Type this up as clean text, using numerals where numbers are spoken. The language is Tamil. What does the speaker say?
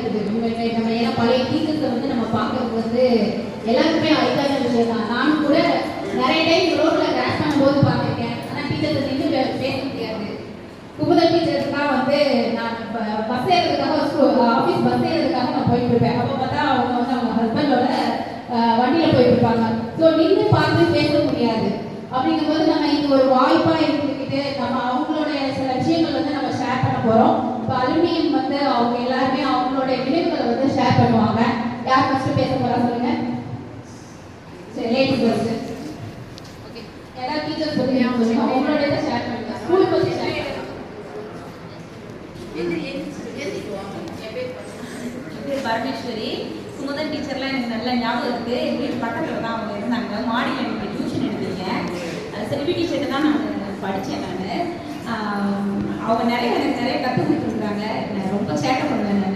இருக்குது. நம்ம ஏன்னா பழைய டீச்சர்ஸை வந்து நம்ம பார்க்கறது வந்து எல்லாருக்குமே அரிதான விஷயம் தான். நானும் கூட நிறைய டைம் ரோட்ல கிராஸ் பண்ணும்போது பார்த்துருக்கேன். ஆனால் டீச்சர்ஸை நின்று பேச முடியாது. குமுதல் டீச்சர்ஸ்லாம் வந்து நான் பஸ் ஏறதுக்காக ஆஃபீஸ் பஸ் ஏறதுக்காக நான் போயிட்டு இருப்பேன். அப்போ பார்த்தா அவங்க வந்து அவங்க ஹஸ்பண்டோட வண்டியில் போயிட்டு இருப்பாங்க. ஸோ நின்று பார்த்து பேச முடியாது. அப்படிங்கும்போது நம்ம இது ஒரு வாய்ப்பாக இருந்துக்கிட்டு நம்ம அவங்களுடைய சில விஷயங்கள் வந்து நம்ம ஷேர் பண்ண போகிறோம். இப்போ அலுமினியம் வந்து அவங்க எல்லாருமே அவங்களுடைய நினைவுகளை வந்து ஷேர் பண்ணுவாங்க. யார் ஃபர்ஸ்ட் பேச போகிறா சொல்லுங்க. சரி, லேடிஸ் ஃபர்ஸ்ட். ஓகே, யாராவது டீச்சர்ஸ் பற்றி சொல்லுங்க. அவங்களோட ஷேர் பண்ணுங்க. ஸ்கூல் பற்றி ஷேர் பண்ணுங்க. பரமேஸ்வரி குமுதன் டீச்சர்லாம் எனக்கு நல்ல ஞாபகம் இருக்குது. எங்கள் வீட்டு பக்கத்தில் தான் அவங்க இருந்தாங்க. மாடியில் எனக்கு டியூஷன் எடுத்தீங்க. செல்வி டீச்சர்கிட்ட தான் நான் படித்தேன். நான் அவங்க எனக்கு நிறைய கற்றுக் கொடுத்துருக்குறாங்க. நான் ரொம்ப சேட்டை பண்ணுவேன்.